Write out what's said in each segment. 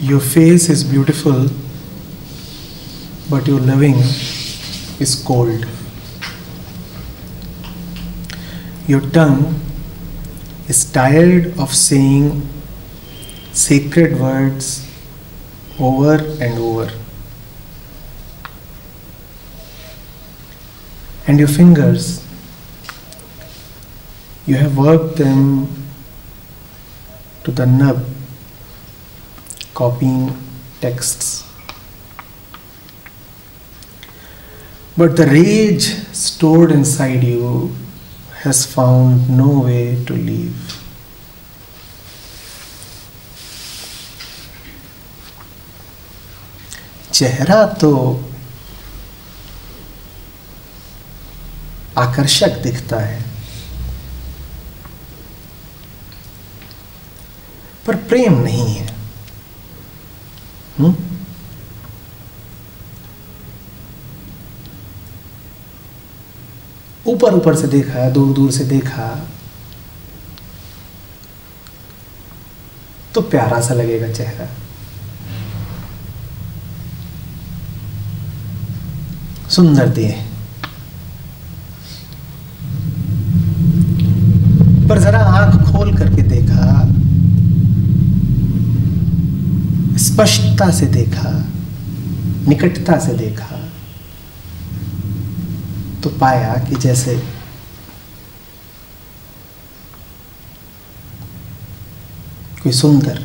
Your face is beautiful, but your living is cold. Your tongue is tired of saying sacred words over and over. And your fingers, you have worked them to the nub, copying texts. But the rage stored inside you has found no way to leave. चेहरा तो आकर्षक दिखता है, पर प्रेम नहीं है। ऊपर ऊपर से देखा, दूर दूर से देखा तो प्यारा सा लगेगा चेहरा, सुंदर देह, पर जरा आंख खोल करके देखा, स्पष्टता से देखा, निकटता से देखा, तो पाया कि जैसे कोई सुंदर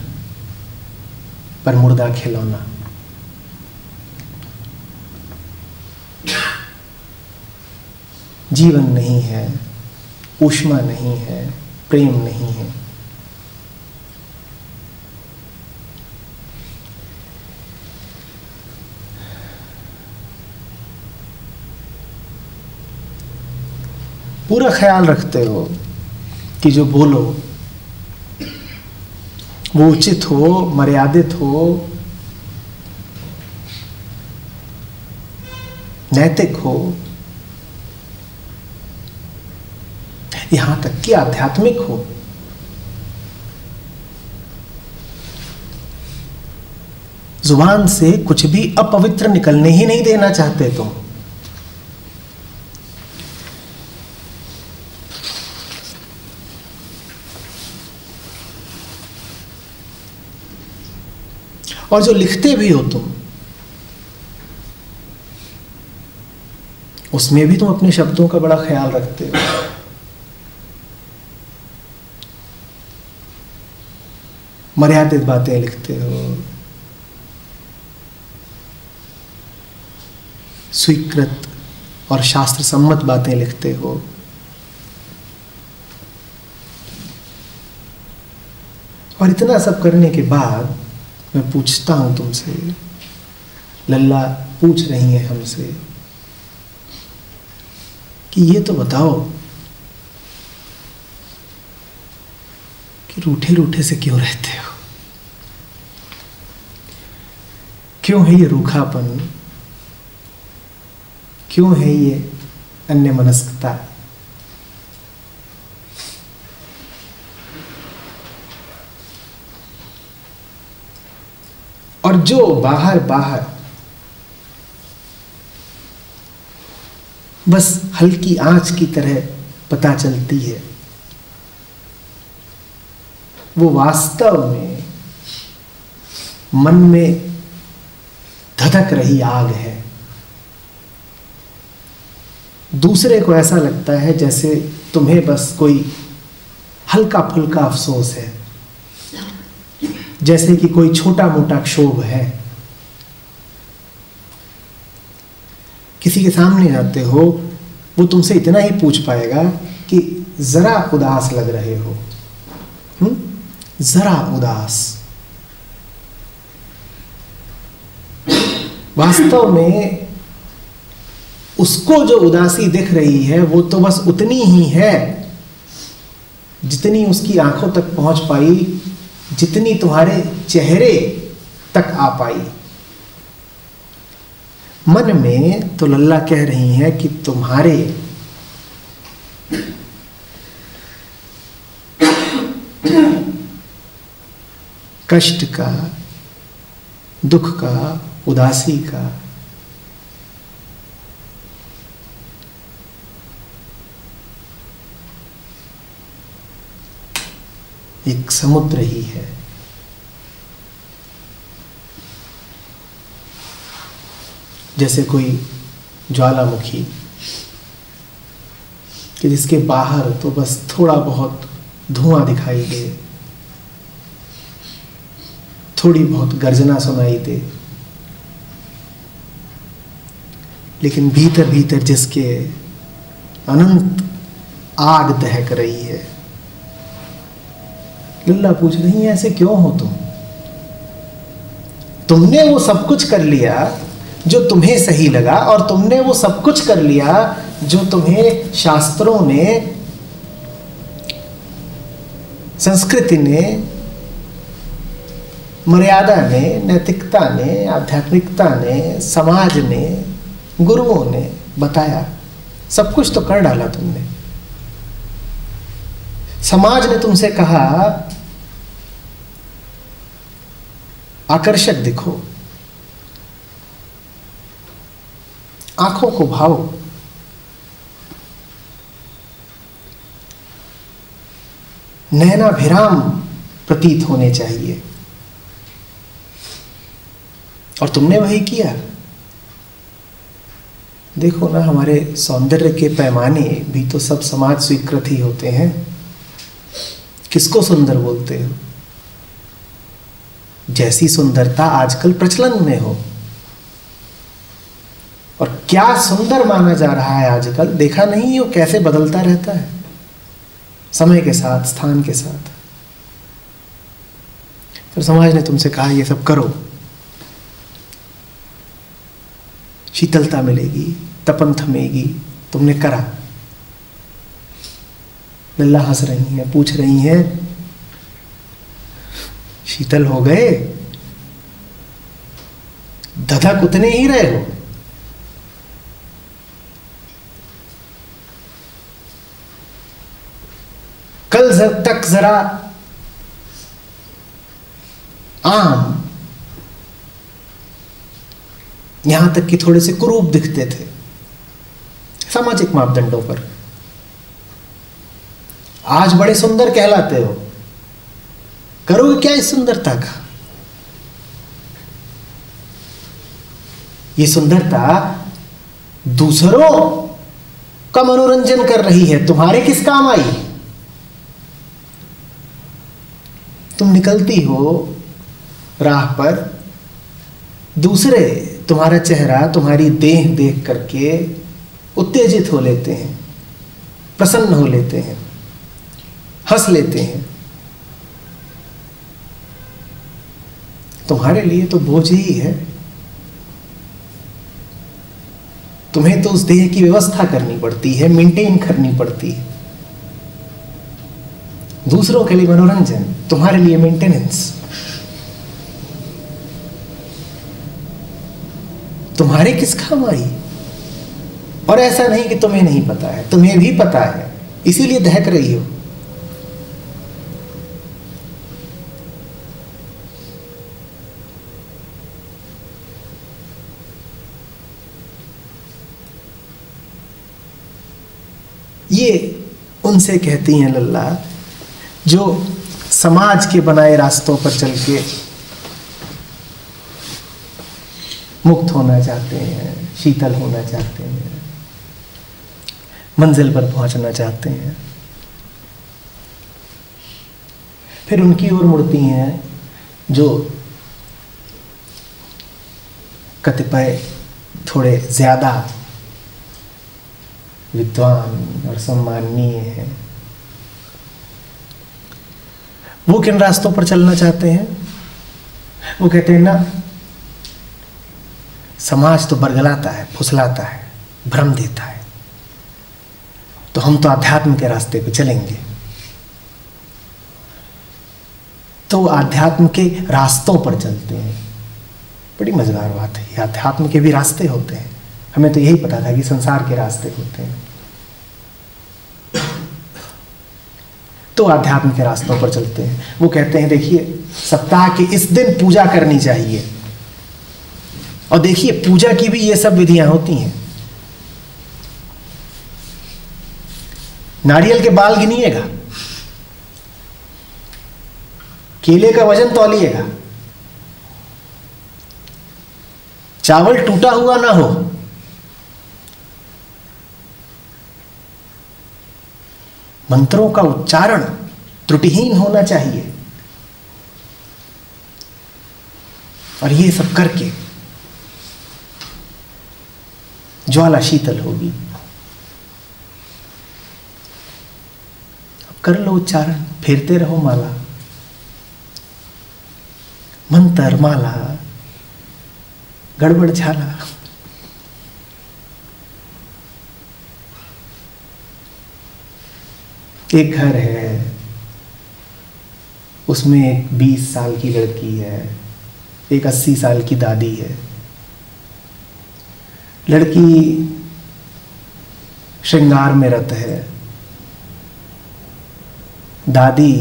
पर मुर्दा खिलौना। जीवन नहीं है, ऊष्मा नहीं है, प्रेम नहीं है। पूरा ख्याल रखते हो कि जो बोलो वो उचित हो, मर्यादित हो, नैतिक हो, यहां तक कि आध्यात्मिक हो। जुबान से कुछ भी अपवित्र निकलने ही नहीं देना चाहते तुम। और जो लिखते भी हो तुम, उसमें भी तुम अपने शब्दों का बड़ा ख्याल रखते हो। मर्यादित बातें लिखते हो, स्वीकृत और शास्त्र सम्मत बातें लिखते हो। और इतना सब करने के बाद मैं पूछता हूं तुमसे, लल्ला पूछ रही है हमसे कि ये तो बताओ कि रूठे रूठे से क्यों रहते हो? क्यों है ये रूखापन? क्यों है ये अन्यमनस्कता? और जो बाहर बाहर बस हल्की आंच की तरह पता चलती है, वो वास्तव में मन में धधक रही आग है। दूसरे को ऐसा लगता है जैसे तुम्हें बस कोई हल्का फुल्का अफसोस है, जैसे कि कोई छोटा मोटा क्षोभ है। किसी के सामने जाते हो, वो तुमसे इतना ही पूछ पाएगा कि जरा उदास लग रहे हो, जरा उदास। वास्तव में उसको जो उदासी दिख रही है वो तो बस उतनी ही है जितनी उसकी आंखों तक पहुंच पाई, जितनी तुम्हारे चेहरे तक आ पाई। मन में तो लल्ला कह रही है कि तुम्हारे कष्ट का, दुख का, उदासी का, एक समुद्र ही है। जैसे कोई ज्वालामुखी कि जिसके बाहर तो बस थोड़ा बहुत धुआं दिखाई दे, थोड़ी बहुत गर्जना सुनाई दे, लेकिन भीतर भीतर जिसके अनंत आग दहक रही है। लल्ला पूछ रही है ऐसे क्यों हो तुम? तुमने वो सब कुछ कर लिया जो तुम्हें सही लगा, और तुमने वो सब कुछ कर लिया जो तुम्हें शास्त्रों ने, संस्कृति ने, मर्यादा ने, नैतिकता ने, आध्यात्मिकता ने, समाज ने, गुरुओं ने बताया। सब कुछ तो कर डाला तुमने। समाज ने तुमसे कहा आकर्षक दिखो, आंखों को भाओ, नयनाभिराम प्रतीत होने चाहिए, और तुमने वही किया। देखो ना, हमारे सौंदर्य के पैमाने भी तो सब समाज स्वीकृत ही होते हैं। किसको सुंदर बोलते हो? जैसी सुंदरता आजकल प्रचलन में हो। और क्या सुंदर माना जा रहा है आजकल, देखा नहीं हो कैसे बदलता रहता है समय के साथ, स्थान के साथ। फिर समाज ने तुमसे कहा ये सब करो, शीतलता मिलेगी, तपन थमेगी। तुमने करा। लल्ला हंस रही हैं, पूछ रही हैं शीतल हो गए? धधक उतने ही रहे हो। कल तक जरा आम, यहां तक कि थोड़े से कुरूप दिखते थे सामाजिक मापदंडों पर। आज बड़े सुंदर कहलाते हो। करोगे क्या इस सुंदरता का? ये सुंदरता दूसरों का मनोरंजन कर रही है, तुम्हारे किस काम आई? तुम निकलती हो राह पर, दूसरे तुम्हारा चेहरा, तुम्हारी देह देख करके उत्तेजित हो लेते हैं, प्रसन्न हो लेते हैं, हंस लेते हैं। तुम्हारे लिए तो बोझ ही है। तुम्हें तो उस देह की व्यवस्था करनी पड़ती है, मेंटेन करनी पड़ती है। दूसरों के लिए मनोरंजन, तुम्हारे लिए मेंटेनेंस। तुम्हारे किस काम आई? और ऐसा नहीं कि तुम्हें नहीं पता है, तुम्हें भी पता है, इसीलिए दहक रही हो। ये उनसे कहती हैं लल्ला जो समाज के बनाए रास्तों पर चल के मुक्त होना चाहते हैं, शीतल होना चाहते हैं, मंजिल पर पहुंचना चाहते हैं। फिर उनकी ओर मुड़ती हैं जो कतिपय थोड़े ज्यादा विद्वान और सम्माननीय हैं। वो किन रास्तों पर चलना चाहते हैं? वो कहते हैं ना, समाज तो बरगलाता है, फुसलाता है, भ्रम देता है, तो हम तो अध्यात्म के रास्ते पे चलेंगे। तो आध्यात्म के रास्तों पर चलते हैं। बड़ी मजेदार बात है, अध्यात्म के भी रास्ते होते हैं। हमें तो यही पता था कि संसार के रास्ते होते हैं। तो आध्यात्म के रास्तों पर चलते हैं। वो कहते हैं देखिए, सप्ताह के इस दिन पूजा करनी चाहिए, और देखिए पूजा की भी ये सब विधियां होती हैं। नारियल के बाल गिनिएगा, केले का वजन तौलिएगा, चावल टूटा हुआ ना हो, मंत्रों का उच्चारण त्रुटिहीन होना चाहिए, और ये सब करके ज्वाला शीतल होगी। अब कर लो उच्चारण, फेरते रहो माला, मंत्र माला, गड़बड़ झाला। एक घर है, उसमें एक 20 साल की लड़की है, एक 80 साल की दादी है। लड़की श्रृंगार में रत है, दादी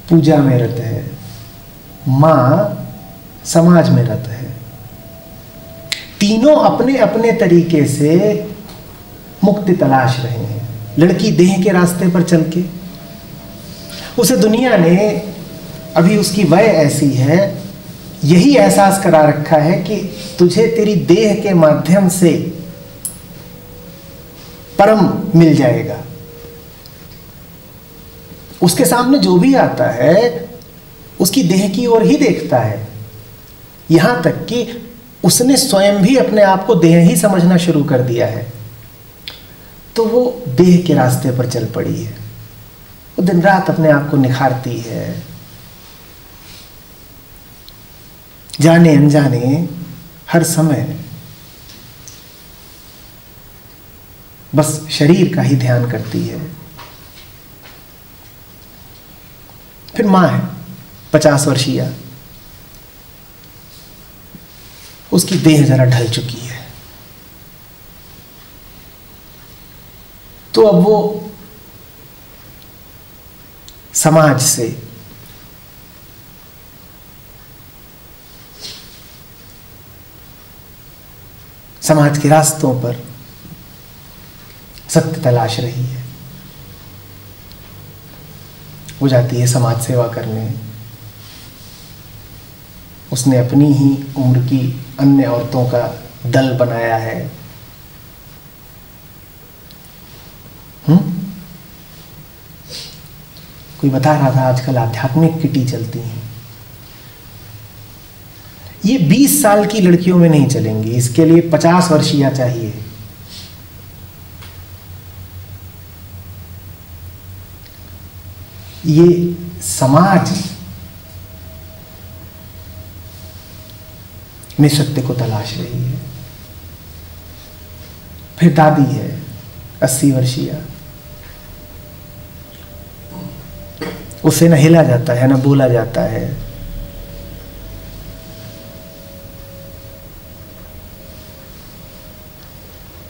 पूजा में रत है, माँ समाज में रत है। तीनों अपने अपने तरीके से मुक्ति तलाश रहे हैं। लड़की देह के रास्ते पर चल के, उसे दुनिया ने, अभी उसकी वय ऐसी है, यही एहसास करा रखा है कि तुझे तेरी देह के माध्यम से परम मिल जाएगा। उसके सामने जो भी आता है उसकी देह की ओर ही देखता है, यहां तक कि उसने स्वयं भी अपने आप को देह ही समझना शुरू कर दिया है। तो वो देह के रास्ते पर चल पड़ी है। वो दिन रात अपने आप को निखारती है, जाने अनजाने हर समय बस शरीर का ही ध्यान करती है। फिर माँ है 50 वर्षीय, उसकी देह जरा ढल चुकी है, तो अब वो समाज से, समाज के रास्तों पर सत्य तलाश रही है। वो जाती है समाज सेवा करने। उसने अपनी ही उम्र की अन्य औरतों का दल बनाया है। कोई बता रहा था आजकल आध्यात्मिक किटी चलती हैं। ये 20 साल की लड़कियों में नहीं चलेंगी, इसके लिए 50 वर्षीय चाहिए। ये समाज में सत्य को तलाश रही है। फिर दादी है 80 वर्षीय, उसे न हिला जाता है न बोला जाता है।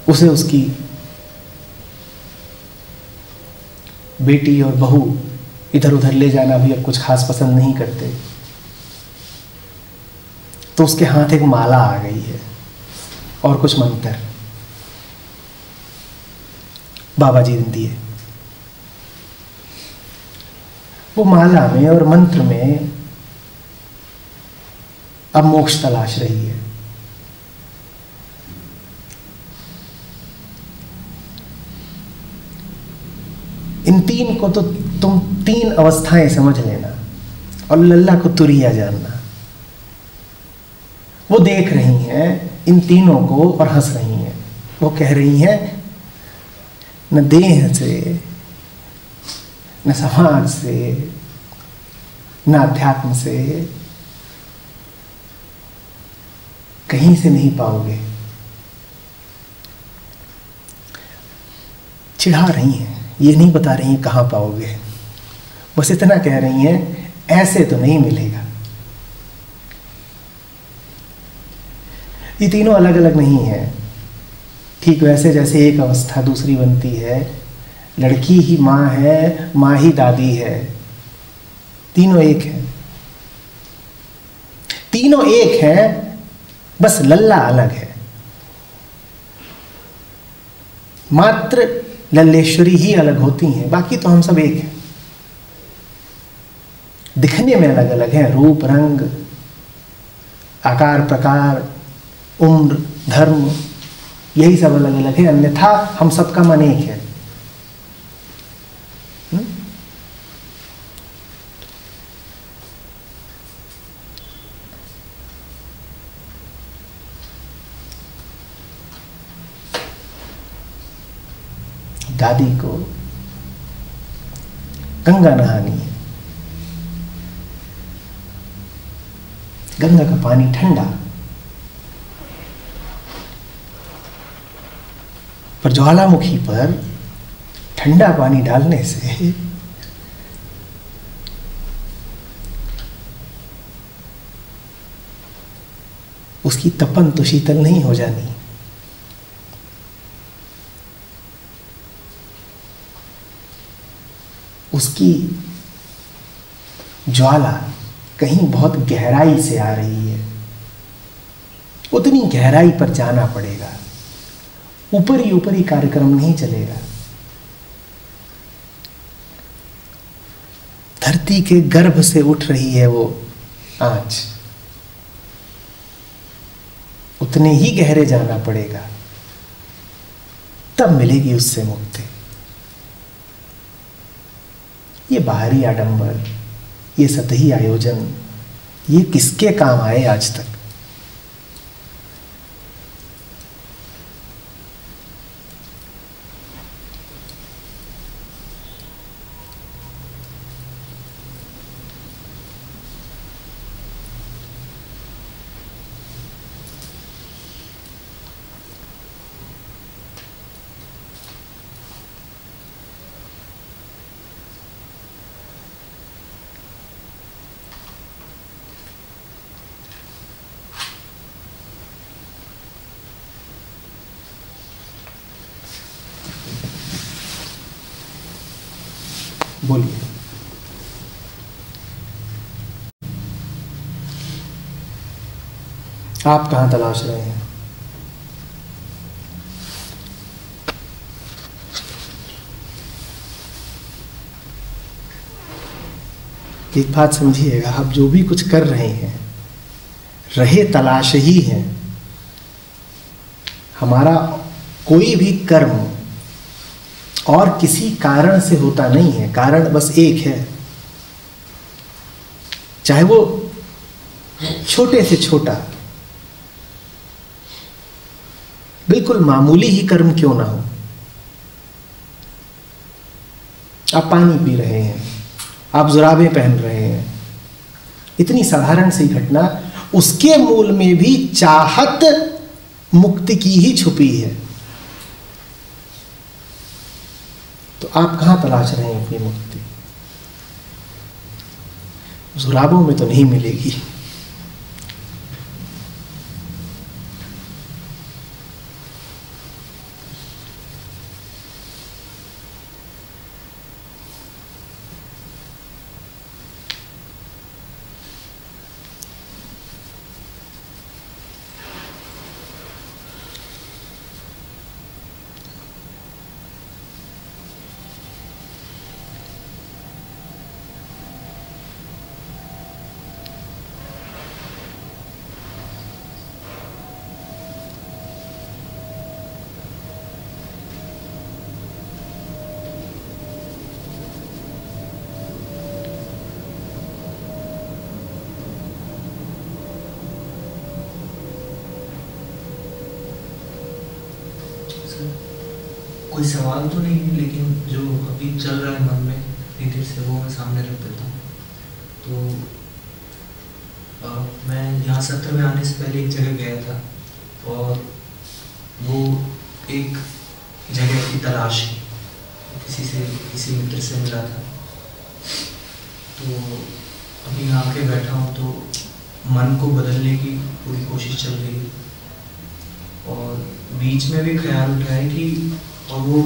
उसे उसकी बेटी और बहू इधर उधर ले जाना भी अब कुछ खास पसंद नहीं करते। तो उसके हाथ एक माला आ गई है और कुछ मंत्र बाबा जी ने दिए। वो माला में और मंत्र में अब मोक्ष तलाश रही है। इन तीन को तो तुम 3 अवस्थाएं समझ लेना और लल्ला को तुरिया जानना। वो देख रही हैं इन तीनों को और हंस रही हैं। वो कह रही हैं न देह से, न समाज से, न अध्यात्म से कहीं से नहीं पाओगे। चिढ़ा रही हैं, ये नहीं बता रही हैं कहाँ पाओगे, बस इतना कह रही हैं ऐसे तो नहीं मिलेगा। ये तीनों अलग अलग नहीं है। ठीक वैसे जैसे एक अवस्था दूसरी बनती है, लड़की ही माँ है, माँ ही दादी है, तीनों एक हैं। तीनों एक हैं बस लल्ला अलग है, मात्र लल्लेश्वरी ही अलग होती हैं, बाकी तो हम सब एक हैं। दिखने में अलग अलग हैं, रूप रंग आकार प्रकार उम्र धर्म यही सब अलग अलग है, अन्यथा हम सबका मन एक है। दादी को गंगा नहानी है, गंगा का पानी ठंडा, पर ज्वालामुखी पर ठंडा पानी डालने से उसकी तपन तो शीतल नहीं हो जानी। उसकी ज्वाला कहीं बहुत गहराई से आ रही है, उतनी गहराई पर जाना पड़ेगा, ऊपर ही कार्यक्रम नहीं चलेगा। धरती के गर्भ से उठ रही है वो आंच, उतने ही गहरे जाना पड़ेगा, तब मिलेगी उससे मुक्ति। ये बाहरी आडंबर, ये सतही आयोजन, ये किसके काम आए आज तक? बोलिए। आप कहां तलाश रहे हैं? एक बात समझिएगा, आप जो भी कुछ कर रहे हैं, रहे तलाश ही है। हमारा कोई भी कर्म और किसी कारण से होता नहीं है, कारण बस एक है, चाहे वो छोटे से छोटा बिल्कुल मामूली ही कर्म क्यों ना हो। आप पानी पी रहे हैं, आप जुराबें पहन रहे हैं, इतनी साधारण सी घटना, उसके मूल में भी चाहत मुक्ति की ही छुपी है। तो आप कहां तलाश रहे हैं अपनी मुक्ति? जुराबों में तो नहीं मिलेगी। कोई सवाल तो नहीं है, लेकिन जो अभी चल रहा है मन में इतनी देर से, वो मैं सामने रख देता हूँ। तो मैं यहाँ सत्र में आने से पहले एक जगह गया था, और वो एक जगह की तलाश की, किसी मित्र से मिला था। तो अभी यहाँ आके बैठा हूँ तो मन को बदलने की पूरी कोशिश चल रही है, और बीच में भी ख्याल उठा है कि और वो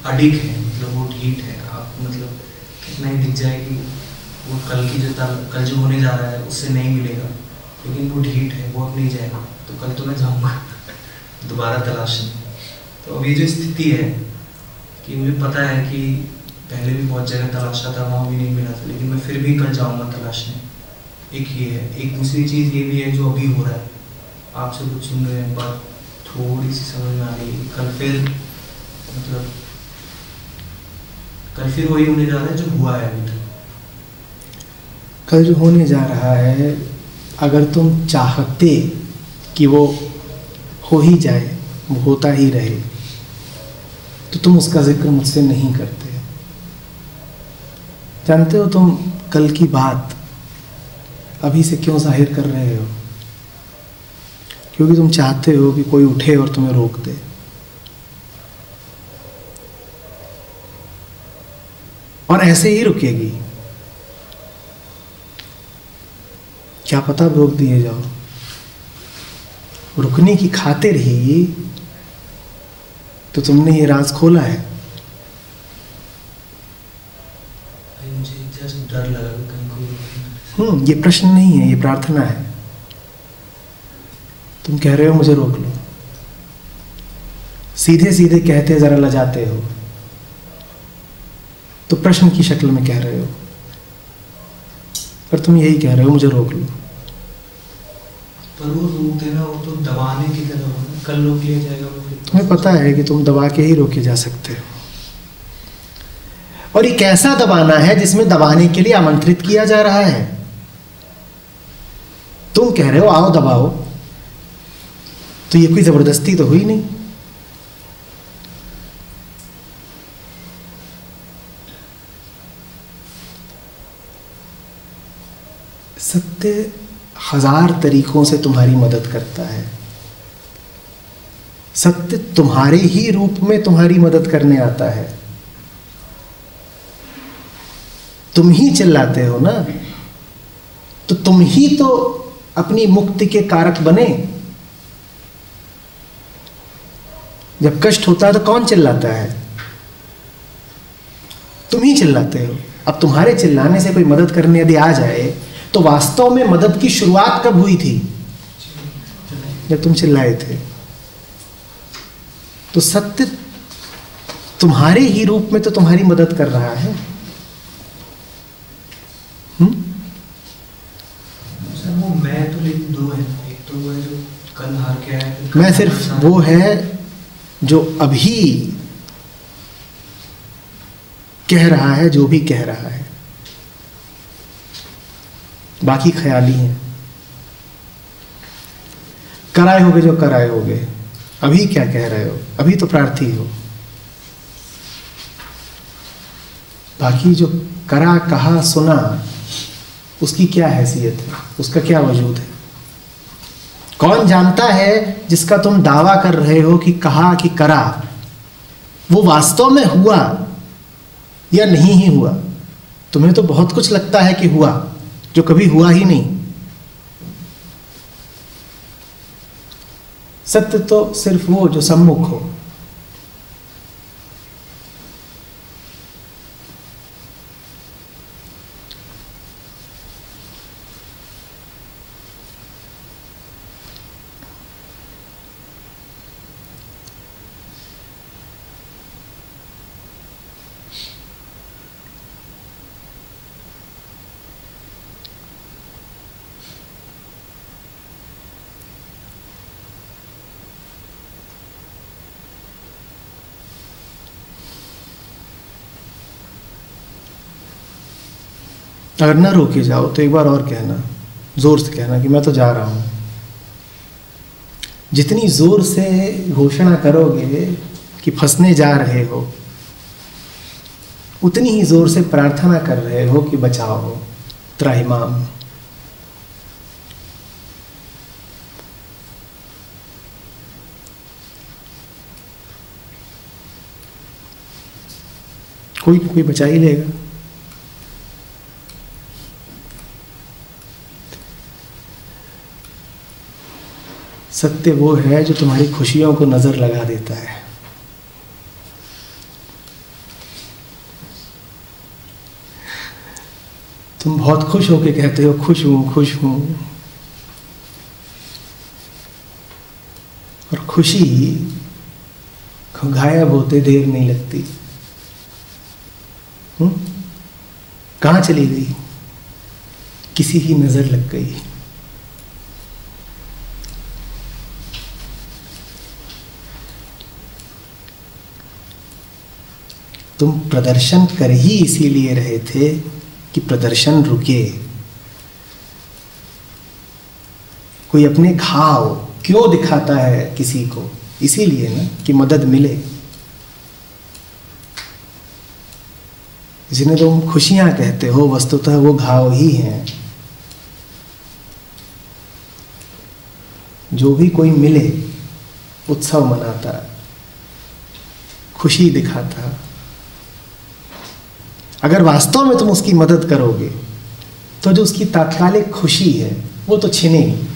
अडिग है, मतलब वो ढीठ है। आप मतलब कितना ही दिख जाए कि वो कल जो होने जा रहा है उससे नहीं मिलेगा, लेकिन वो ढीठ है, वो अब नहीं जाएगा, तो कल तो मैं जाऊँगा दोबारा तलाशने। तो अब ये जो स्थिति है कि मुझे पता है कि पहले भी बहुत जगह तलाशा था, वहाँ भी नहीं मिला था, लेकिन मैं फिर भी कल जाऊँगा तलाशने। एक ये है। एक दूसरी चीज़ ये भी है जो अभी हो रहा है, आपसे कुछ सुन रहे हैं, बात थोड़ी सी समझ में आ रही है। कल फिर मतलब कल फिर वही होने जा रहा है जो हुआ है अभी तक। कल जो होने जा रहा है, अगर तुम चाहते कि वो हो ही जाए, वो होता ही रहे, तो तुम उसका जिक्र मुझसे नहीं करते। जानते हो तुम कल की बात अभी से क्यों जाहिर कर रहे हो? क्योंकि तुम चाहते हो कि कोई उठे और तुम्हें रोक दे। और ऐसे ही रुकेगी। क्या पता रोक दिए जाओ। रुकने की खातिर ही तो तुमने ये राज खोला है। मुझे जस्ट डर लगा कि कहीं कोई ये प्रश्न नहीं है, ये प्रार्थना है। तुम कह रहे हो मुझे रोक लो, सीधे सीधे कहते जरा लजाते हो, तो प्रश्न की शक्ल में कह रहे हो, पर तुम यही कह रहे हो मुझे रोक लो। पर वो रोक देना, वो तो दबाने की तरह हो ना, कल रोक लिया जाएगा वो फिर। तुम्हें पता है कि तुम दबा के ही रोके जा सकते हो, और ये कैसा दबाना है जिसमें दबाने के लिए आमंत्रित किया जा रहा है। तुम कह रहे हो आओ दबाओ, तो ये कोई जबरदस्ती तो हुई नहीं। सत्य हजार तरीकों से तुम्हारी मदद करता है। सत्य तुम्हारे ही रूप में तुम्हारी मदद करने आता है। तुम ही चिल्लाते हो ना, तो तुम ही तो अपनी मुक्ति के कारक बने। जब कष्ट होता है तो कौन चिल्लाता है? तुम ही चिल्लाते हो। अब तुम्हारे चिल्लाने से कोई मदद करने यदि आ जाए, तो वास्तव में मदद की शुरुआत कब हुई थी? जब तुम चिल्लाए थे। तो सत्य तुम्हारे ही रूप में तो तुम्हारी मदद कर रहा है। सर वो मैं तो, लेकिन दो है। एक तो वो है जो कल हार के आया, मैं सिर्फ वो है जो अभी कह रहा है जो भी कह रहा है, बाकी ख्याली हैं। कराए होगे जो कराए होगे, अभी क्या कह रहे हो? अभी तो प्रार्थी हो। बाकी जो करा, कहा, सुना, उसकी क्या हैसियत है? उसका क्या वजूद है? कौन जानता है जिसका तुम दावा कर रहे हो कि कहा कि करा, वो वास्तव में हुआ या नहीं ही हुआ? तुम्हें तो बहुत कुछ लगता है कि हुआ, जो कभी हुआ ही नहीं। सत्य तो सिर्फ वो जो सम्मुख हो। अगर ना रोके जाओ तो एक बार और कहना, जोर से कहना कि मैं तो जा रहा हूं। जितनी जोर से घोषणा करोगे कि फंसने जा रहे हो, उतनी ही जोर से प्रार्थना कर रहे हो कि बचाओ त्राहिमाम। कोई बचा ही लेगा। सत्य वो है जो तुम्हारी खुशियों को नजर लगा देता है। तुम बहुत खुश होके कहते हो खुश हूं खुश हूं, खुशी गायब होते देर नहीं लगती। कहाँ चली गई? किसी की नजर लग गई। तुम प्रदर्शन कर ही इसीलिए रहे थे कि प्रदर्शन रुके। कोई अपने घाव क्यों दिखाता है किसी को? इसीलिए ना कि मदद मिले। जिन्हें तुम खुशियां कहते हो वस्तुतः वो घाव ही हैं। जो भी कोई मिले उत्सव मनाता, खुशी दिखाता। अगर वास्तव में तुम उसकी मदद करोगे तो जो उसकी तात्कालिक खुशी है वो तो छिनेगी।